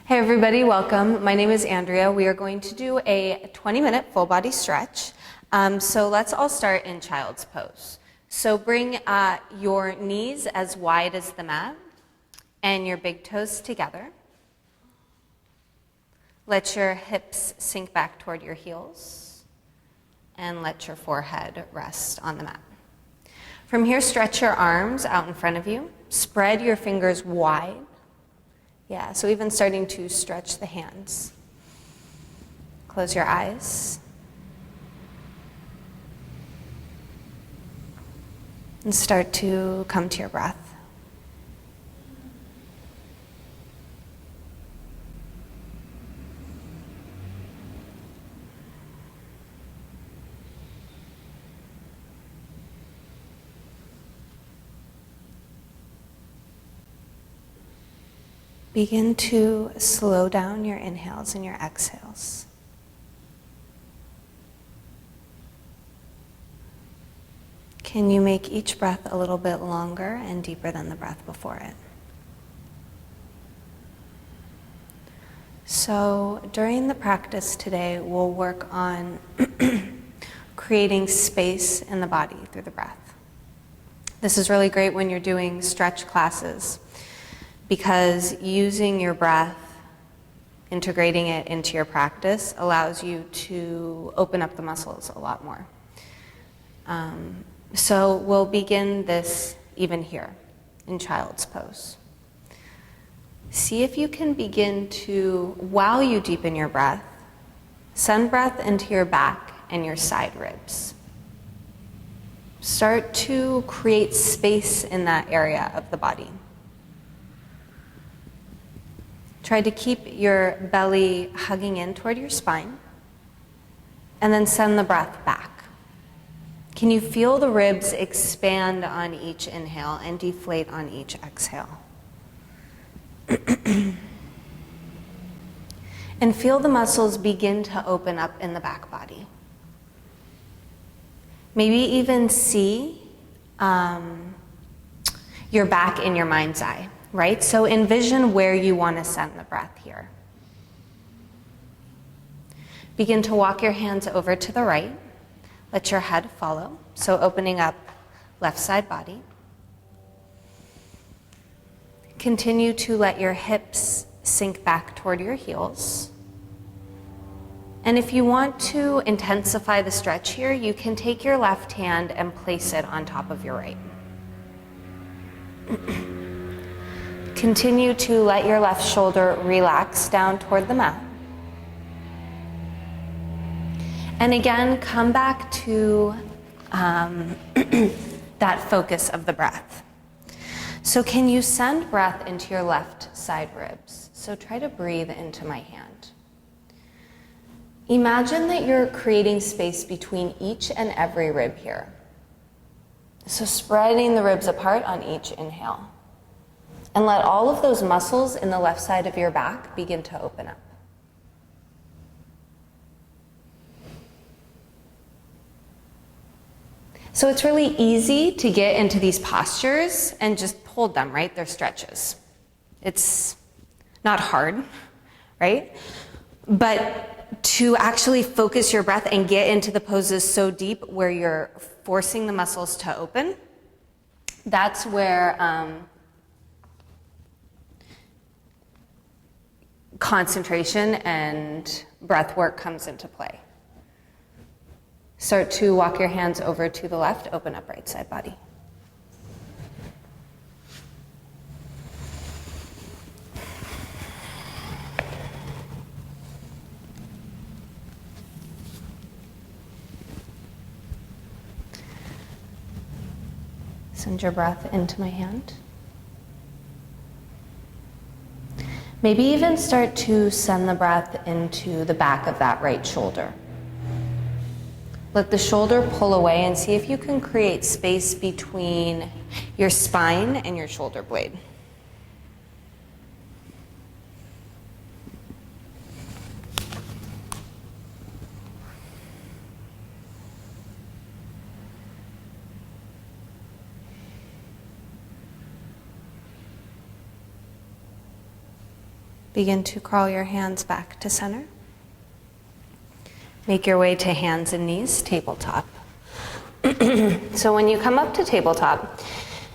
Hey everybody, welcome. My name is Andrea. We are going to do a 20-minute full body stretch. So let's all start in child's pose. So bring your knees as wide as the mat and your big toes together. Let your hips sink back toward your heels and let your forehead rest on the mat. From here, stretch your arms out in front of you. Spread your fingers wide. Yeah, so even starting to stretch the hands. Close your eyes. And start to come to your breath. Begin to slow down your inhales and your exhales. Can you make each breath a little bit longer and deeper than the breath before it? So during the practice today, we'll work on creating space in the body through the breath. This is really great when you're doing stretch classes, because using your breath, integrating it into your practice, allows you to open up the muscles a lot more. So we'll begin this even here in child's pose. See if you can begin to, while you deepen your breath, send breath into your back and your side ribs. Start to create space in that area of the body. Try to keep your belly hugging in toward your spine, and then send the breath back. Can you feel the ribs expand on each inhale and deflate on each exhale? And feel the muscles begin to open up in the back body. Maybe even see your back in your mind's eye. Right? So envision where you want to send the breath here. Begin to walk your hands over to the right. Let your head follow. So opening up left side body. Continue to let your hips sink back toward your heels. And if you want to intensify the stretch here, you can take your left hand and place it on top of your right. Continue to let your left shoulder relax down toward the mat. And again, come back to that focus of the breath. So can you send breath into your left side ribs? So try to breathe into my hand. Imagine that you're creating space between each and every rib here. So spreading the ribs apart on each inhale. And let all of those muscles in the left side of your back begin to open up. So it's really easy to get into these postures and just hold them, right? They're stretches. It's not hard, right? But to actually focus your breath and get into the poses so deep where you're forcing the muscles to open, that's where concentration and breath work comes into play. Start to walk your hands over to the left, open up right side body. Send your breath into my hand. Maybe even start to send the breath into the back of that right shoulder. Let the shoulder pull away and see if you can create space between your spine and your shoulder blade. Begin to crawl your hands back to center. Make your way to hands and knees, tabletop. So when you come up to tabletop,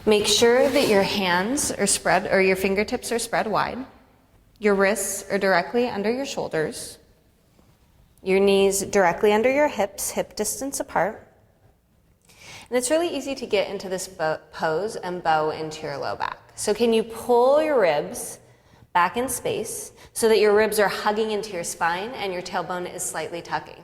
make sure that your hands are spread, or your fingertips are spread wide. Your wrists are directly under your shoulders. Your knees directly under your hips, hip distance apart. And it's really easy to get into this pose and bow into your low back. So can you pull your ribs back in space so that your ribs are hugging into your spine and your tailbone is slightly tucking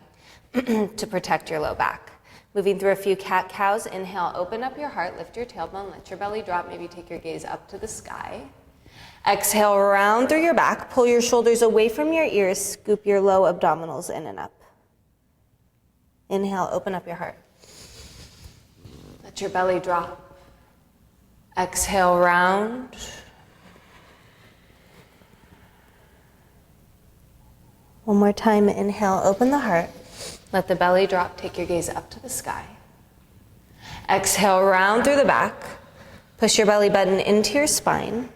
to protect your low back. Moving through a few cat-cows. Inhale, open up your heart, lift your tailbone, let your belly drop, maybe take your gaze up to the sky. Exhale, round through your back, pull your shoulders away from your ears, scoop your low abdominals in and up. Inhale, open up your heart. Let your belly drop. Exhale, round. One more time, inhale, open the heart. Let the belly drop, take your gaze up to the sky. Exhale, round through the back. Push your belly button into your spine.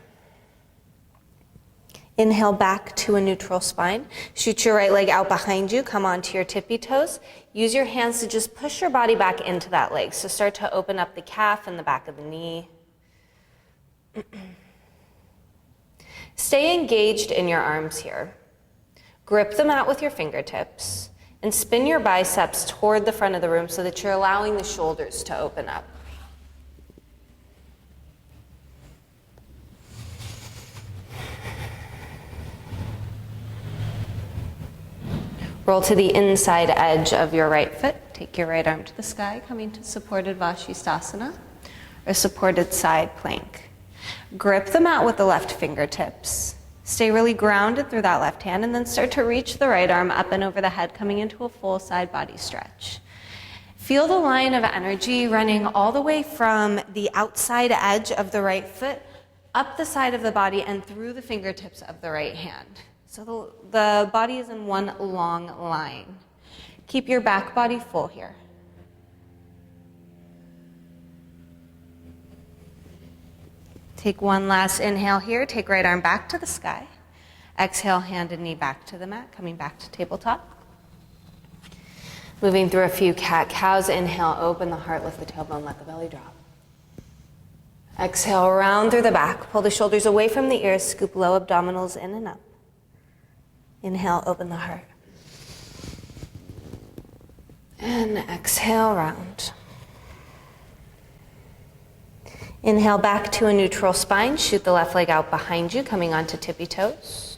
Inhale back to a neutral spine. Shoot your right leg out behind you. Come onto your tippy toes. Use your hands to just push your body back into that leg. So start to open up the calf and the back of the knee. Stay engaged in your arms here. Grip the mat with your fingertips and spin your biceps toward the front of the room so that you're allowing the shoulders to open up. Roll to the inside edge of your right foot. Take your right arm to the sky, coming to supported Vashisthasana, or supported side plank. Grip the mat with the left fingertips. Stay really grounded through that left hand, and then start to reach the right arm up and over the head, coming into a full side body stretch. Feel the line of energy running all the way from the outside edge of the right foot, up the side of the body, and through the fingertips of the right hand. So the body is in one long line. Keep your back body full here. Take one last inhale here. Take right arm back to the sky. Exhale, hand and knee back to the mat, coming back to tabletop. Moving through a few cat-cows. Inhale, open the heart, lift the tailbone, let the belly drop. Exhale, round through the back. Pull the shoulders away from the ears, scoop low abdominals in and up. Inhale, open the heart. And exhale, round. Inhale back to a neutral spine. Shoot the left leg out behind you, coming onto tippy toes.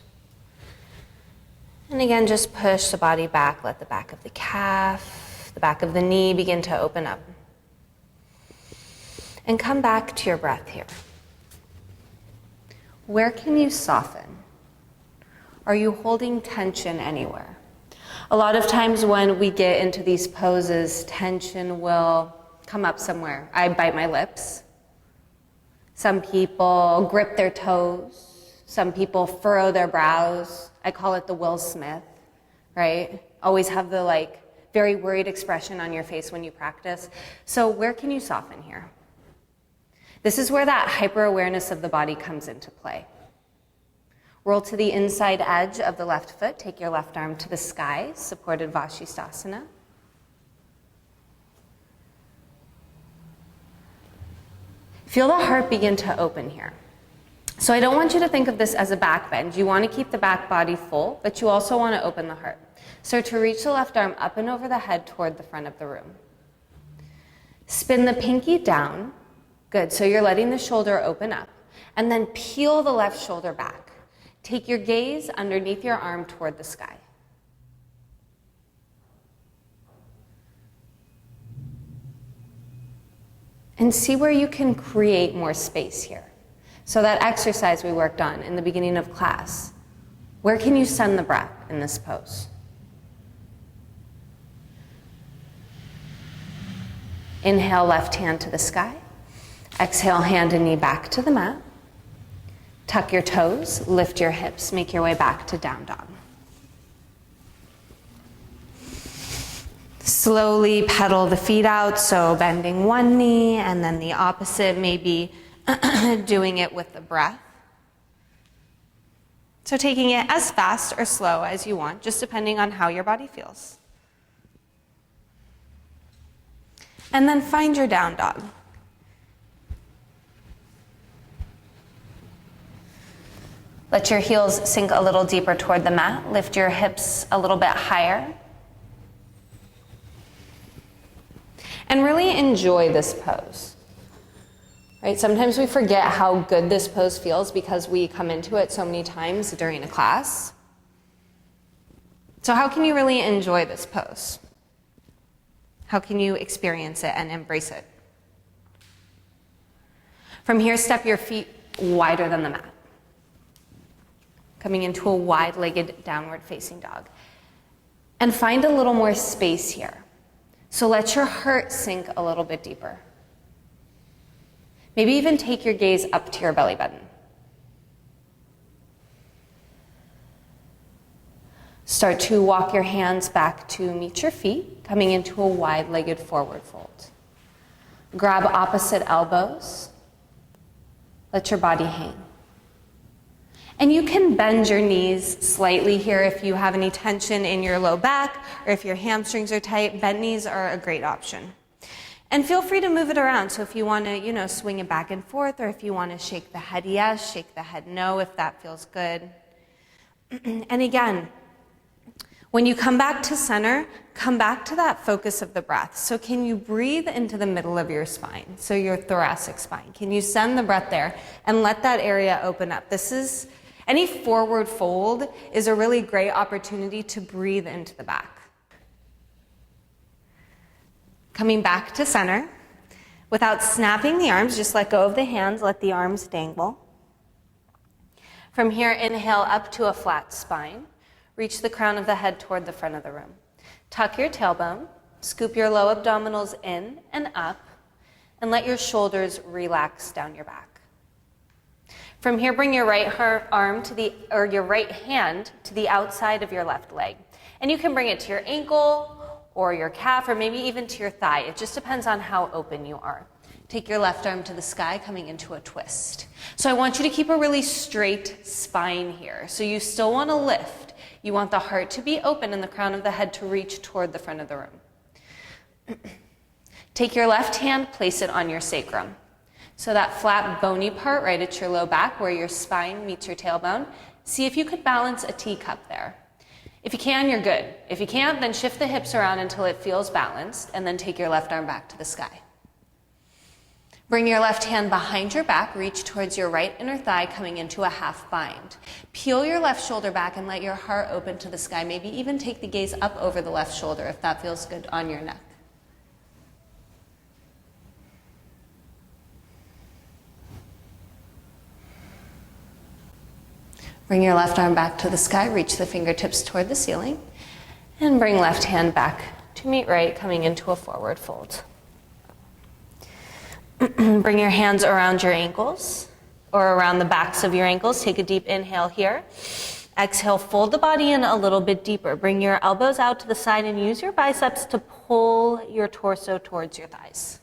And again, just push the body back. Let the back of the calf, the back of the knee begin to open up. And come back to your breath here. Where can you soften? Are you holding tension anywhere? A lot of times when we get into these poses, tension will come up somewhere. I bite my lips. Some people grip their toes. Some people furrow their brows. I call it the Will Smith, right? Always have the very worried expression on your face when you practice. So where can you soften here? This is where that hyper-awareness of the body comes into play. Roll to the inside edge of the left foot. Take your left arm to the sky, supported Vashisthasana. Feel the heart begin to open here. So I don't want you to think of this as a back bend. You want to keep the back body full, but you also want to open the heart. Start to reach the left arm up and over the head toward the front of the room. Spin the pinky down. Good, so you're letting the shoulder open up. And then peel the left shoulder back. Take your gaze underneath your arm toward the sky. And see where you can create more space here. So that exercise we worked on in the beginning of class, where can you send the breath in this pose? Inhale, left hand to the sky. Exhale, hand and knee back to the mat. Tuck your toes, lift your hips, make your way back to down dog. Slowly pedal the feet out, so bending one knee and then the opposite, maybe doing it with the breath. So taking it as fast or slow as you want, just depending on how your body feels. And then find your down dog. Let your heels sink a little deeper toward the mat. Lift your hips a little bit higher. And really enjoy this pose. Right? Sometimes we forget how good this pose feels because we come into it so many times during a class. So how can you really enjoy this pose? How can you experience it and embrace it? From here, step your feet wider than the mat. Coming into a wide-legged downward facing dog. And find a little more space here. So let your heart sink a little bit deeper. Maybe even take your gaze up to your belly button. Start to walk your hands back to meet your feet, coming into a wide-legged forward fold. Grab opposite elbows. Let your body hang. And you can bend your knees slightly here if you have any tension in your low back or if your hamstrings are tight. Bent knees are a great option. And feel free to move it around. So if you want to, swing it back and forth, or if you want to shake the head yes, shake the head no, if that feels good. And again, when you come back to center, come back to that focus of the breath. So can you breathe into the middle of your spine? So your thoracic spine. Can you send the breath there and let that area open up? Any forward fold is a really great opportunity to breathe into the back. Coming back to center, without snapping the arms, just let go of the hands, let the arms dangle. From here, inhale up to a flat spine. Reach the crown of the head toward the front of the room. Tuck your tailbone, scoop your low abdominals in and up, and let your shoulders relax down your back. From here, bring your right arm your right hand to the outside of your left leg. And you can bring it to your ankle or your calf or maybe even to your thigh. It just depends on how open you are. Take your left arm to the sky, coming into a twist. So I want you to keep a really straight spine here. So you still want to lift. You want the heart to be open and the crown of the head to reach toward the front of the room. Take your left hand, place it on your sacrum. So that flat bony part right at your low back where your spine meets your tailbone, see if you could balance a teacup there. If you can, you're good. If you can't, then shift the hips around until it feels balanced, and then take your left arm back to the sky. Bring your left hand behind your back, reach towards your right inner thigh, coming into a half bind. Peel your left shoulder back and let your heart open to the sky. Maybe even take the gaze up over the left shoulder if that feels good on your neck. Bring your left arm back to the sky, reach the fingertips toward the ceiling, and bring left hand back to meet right, coming into a forward fold. Bring your hands around your ankles or around the backs of your ankles. Take a deep inhale here. Exhale, fold the body in a little bit deeper. Bring your elbows out to the side and use your biceps to pull your torso towards your thighs.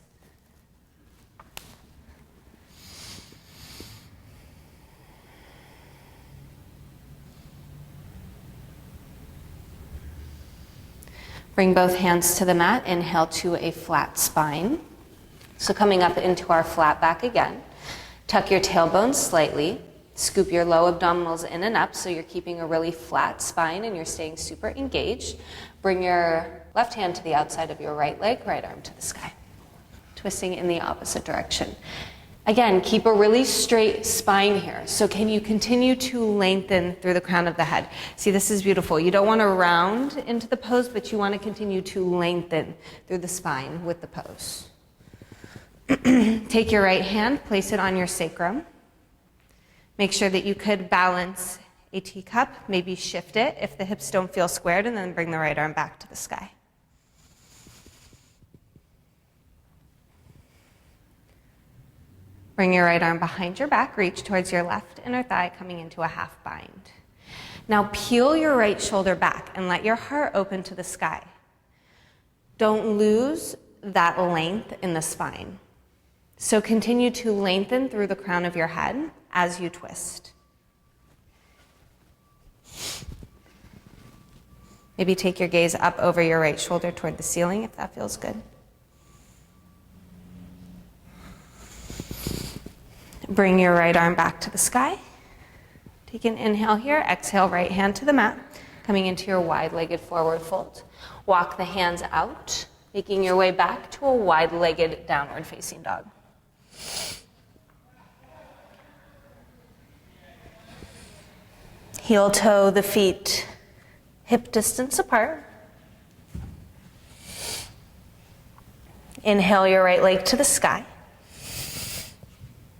Bring both hands to the mat. Inhale to a flat spine. So coming up into our flat back again. Tuck your tailbone slightly. Scoop your low abdominals in and up so you're keeping a really flat spine and you're staying super engaged. Bring your left hand to the outside of your right leg, right arm to the sky. Twisting in the opposite direction. Again, keep a really straight spine here. So can you continue to lengthen through the crown of the head? See, this is beautiful. You don't want to round into the pose, but you want to continue to lengthen through the spine with the pose. Take your right hand, place it on your sacrum. Make sure that you could balance a teacup, maybe shift it if the hips don't feel squared, and then bring the right arm back to the sky. Bring your right arm behind your back, reach towards your left inner thigh, coming into a half bind. Now peel your right shoulder back and let your heart open to the sky. Don't lose that length in the spine. So continue to lengthen through the crown of your head as you twist. Maybe take your gaze up over your right shoulder toward the ceiling if that feels good. Bring your right arm back to the sky. Take an inhale here. Exhale, right hand to the mat. Coming into your wide-legged forward fold. Walk the hands out, making your way back to a wide-legged downward facing dog. Heel toe the feet hip distance apart. Inhale your right leg to the sky.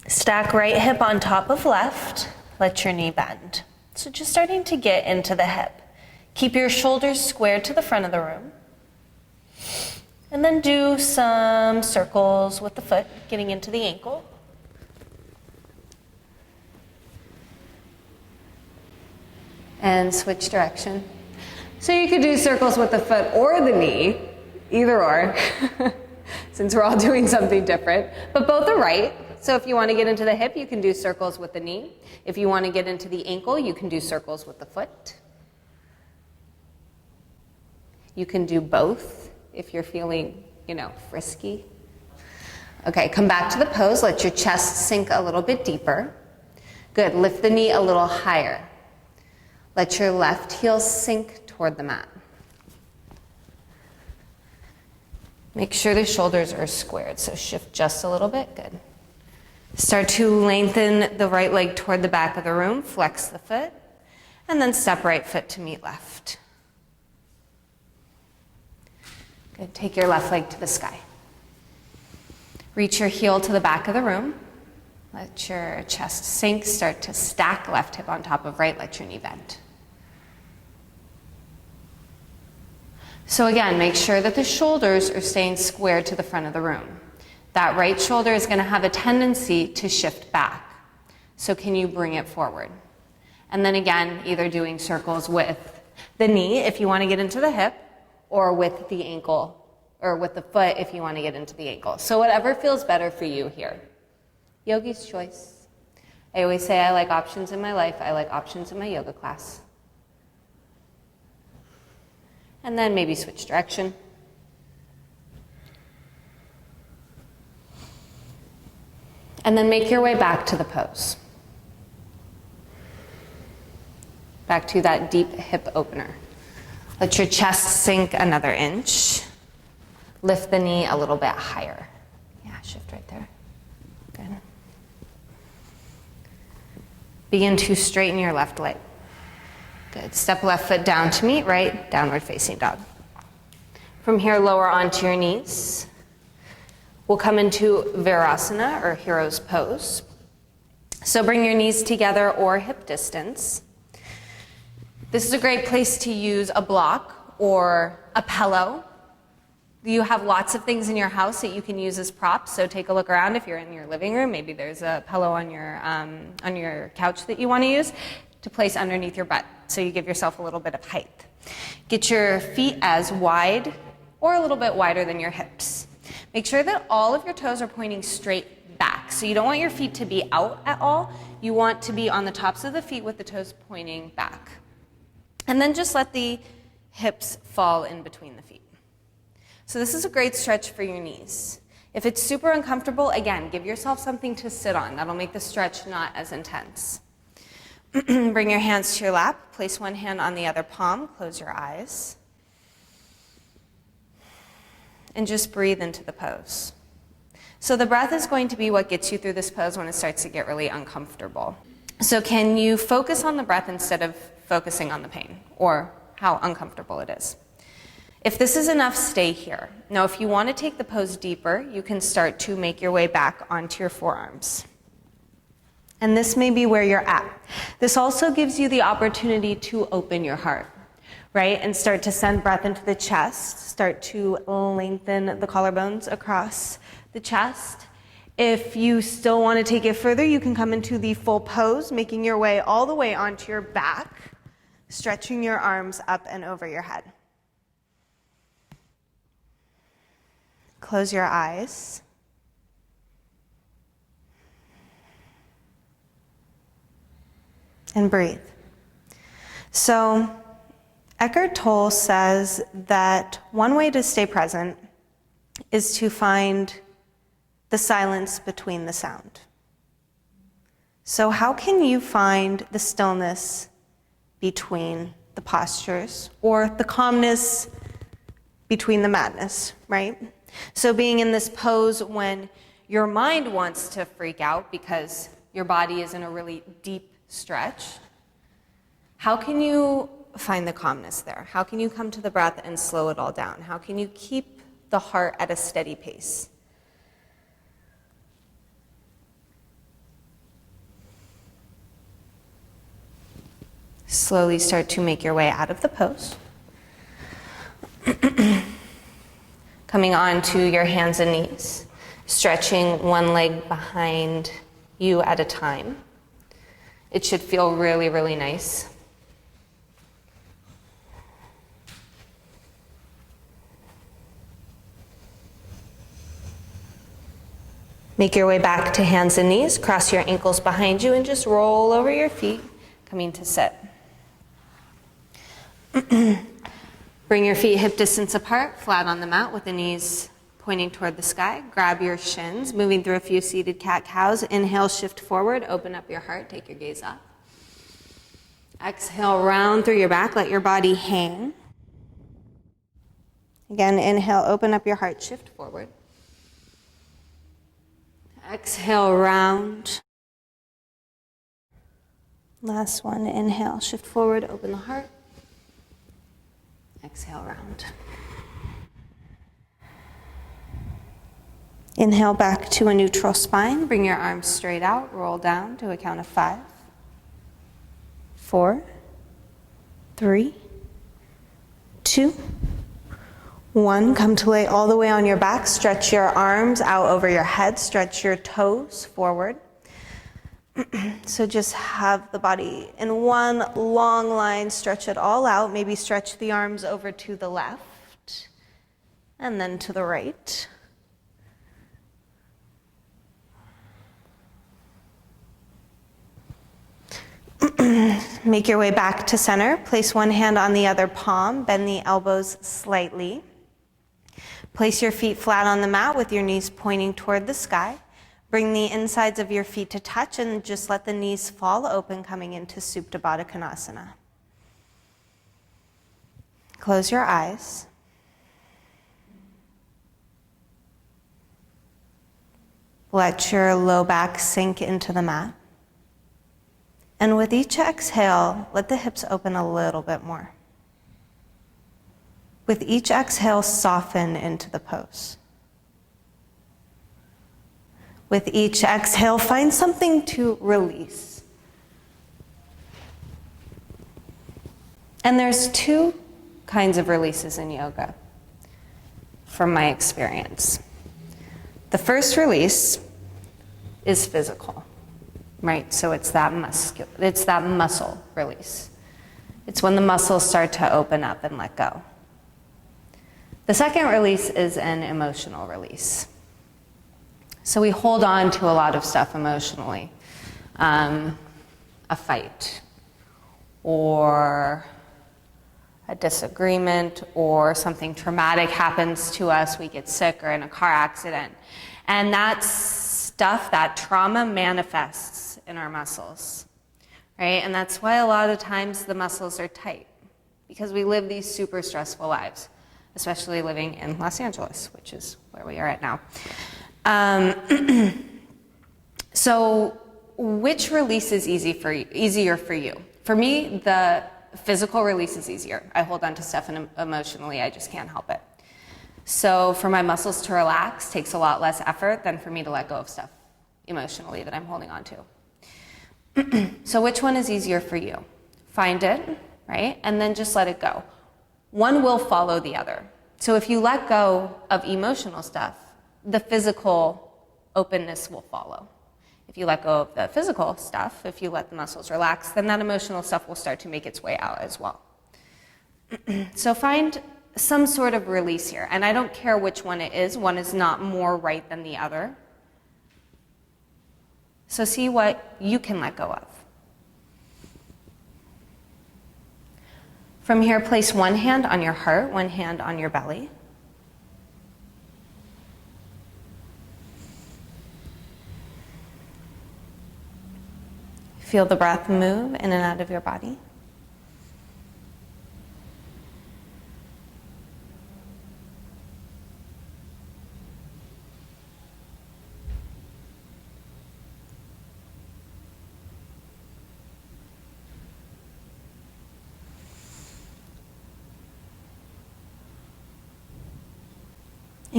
Stack right hip on top of left. Let your knee bend. So just starting to get into the hip. Keep your shoulders squared to the front of the room. And then do some circles with the foot, getting into the ankle. And switch direction. So you could do circles with the foot or the knee, either or, since we're all doing something different. But both are right. So if you want to get into the hip, you can do circles with the knee. If you want to get into the ankle, you can do circles with the foot. You can do both if you're feeling, frisky. Okay, come back to the pose. Let your chest sink a little bit deeper. Good. Lift the knee a little higher. Let your left heel sink toward the mat. Make sure the shoulders are squared, so shift just a little bit. Good. Start to lengthen the right leg toward the back of the room, flex the foot, and then step right foot to meet left. Good, take your left leg to the sky. Reach your heel to the back of the room. Let your chest sink, start to stack left hip on top of right, let your knee bend. So again, make sure that the shoulders are staying square to the front of the room. That right shoulder is going to have a tendency to shift back. So can you bring it forward? And then again, either doing circles with the knee if you want to get into the hip, or with the ankle, or with the foot if you want to get into the ankle. So whatever feels better for you here. Yogi's choice. I always say I like options in my life. I like options in my yoga class. And then maybe switch direction. And then make your way back to the pose. Back to that deep hip opener. Let your chest sink another inch. Lift the knee a little bit higher. Yeah, shift right there. Good. Begin to straighten your left leg. Good. Step left foot down to meet right, downward facing dog. From here, lower onto your knees. We'll come into Virasana, or hero's pose. So bring your knees together or hip distance. This is a great place to use a block or a pillow. You have lots of things in your house that you can use as props, so take a look around. If you're in your living room, maybe there's a pillow on your couch that you want to use to place underneath your butt, so you give yourself a little bit of height. Get your feet as wide or a little bit wider than your hips. Make sure that all of your toes are pointing straight back. So you don't want your feet to be out at all. You want to be on the tops of the feet with the toes pointing back. And then just let the hips fall in between the feet. So this is a great stretch for your knees. If it's super uncomfortable, again, give yourself something to sit on. That'll make the stretch not as intense. Bring your hands to your lap. Place one hand on the other palm. Close your eyes. And just breathe into the pose. So the breath is going to be what gets you through this pose when it starts to get really uncomfortable. So can you focus on the breath instead of focusing on the pain or how uncomfortable it is? If this is enough, stay here. Now, if you want to take the pose deeper, you can start to make your way back onto your forearms. And this may be where you're at. This also gives you the opportunity to open your heart, right? And start to send breath into the chest. Start to lengthen the collarbones across the chest. If you still want to take it further, you can come into the full pose, making your way all the way onto your back, stretching your arms up and over your head. Close your eyes. And breathe. So Eckhart Tolle says that one way to stay present is to find the silence between the sound. So how can you find the stillness between the postures, or the calmness between the madness, right? So being in this pose when your mind wants to freak out because your body is in a really deep stretch, how can you find the calmness there? How can you come to the breath and slow it all down? How can you keep the heart at a steady pace? Slowly start to make your way out of the pose. Coming on to your hands and knees, stretching one leg behind you at a time. It should feel really, really nice. Make your way back to hands and knees, cross your ankles behind you, and just roll over your feet, coming to sit. Bring your feet hip distance apart, flat on the mat with the knees pointing toward the sky. Grab your shins, moving through a few seated cat-cows. Inhale, shift forward, open up your heart, take your gaze up. Exhale, round through your back, let your body hang. Again, inhale, open up your heart, shift forward. Exhale, round. Last one, inhale, shift forward, open the heart. Exhale, round. Inhale back to a neutral spine. Bring your arms straight out, roll down to a count of 5, 4, 3, 2, 1. Come to lay all the way on your back. Stretch your arms out over your head. Stretch your toes forward. So just have the body in one long line, stretch it all out. Maybe stretch the arms over to the left and then to the right. Make your way back to center. Place one hand on the other palm. Bend the elbows slightly. Place your feet flat on the mat with your knees pointing toward the sky. Bring the insides of your feet to touch and just let the knees fall open, coming into Supta Baddha Konasana. Close your eyes. Let your low back sink into the mat. And with each exhale, let the hips open a little bit more. With each exhale, soften into the pose. With each exhale, find something to release. And there's 2 kinds of releases in yoga, from my experience. The first release is physical, right? So it's that muscle release. It's when the muscles start to open up and let go. The second release is an emotional release. So we hold on to a lot of stuff emotionally. A fight, or a disagreement, or something traumatic happens to us, we get sick or in a car accident. And that stuff, that trauma manifests in our muscles, right? And that's why a lot of times the muscles are tight, because we live these super stressful lives, especially living in Los Angeles, which is where we are at now. So which release is easier for you? For me, the physical release is easier. I hold on to stuff emotionally, I just can't help it. So for my muscles to relax takes a lot less effort than for me to let go of stuff emotionally that I'm holding on to. So which one is easier for you? Find it, right? And then just let it go. One will follow the other. So if you let go of emotional stuff, the physical openness will follow. If you let go of the physical stuff, if you let the muscles relax, then that emotional stuff will start to make its way out as well. So find some sort of release here. And I don't care which one it is. One is not more right than the other. So see what you can let go of. From here, place one hand on your heart, one hand on your belly. Feel the breath move in and out of your body.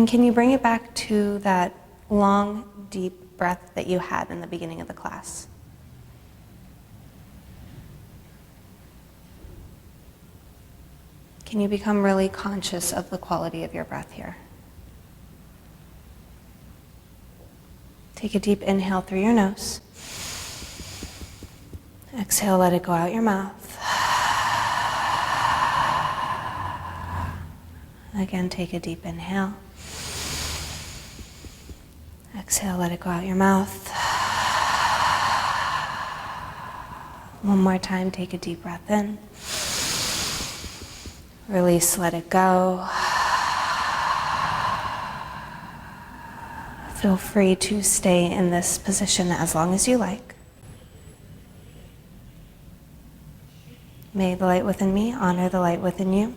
And can you bring it back to that long, deep breath that you had in the beginning of the class? Can you become really conscious of the quality of your breath here? Take a deep inhale through your nose. Exhale, let it go out your mouth. Again, take a deep inhale. Exhale, let it go out your mouth. One more time, take a deep breath in. Release, let it go. Feel free to stay in this position as long as you like. May the light within me honor the light within you.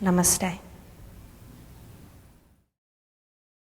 Namaste.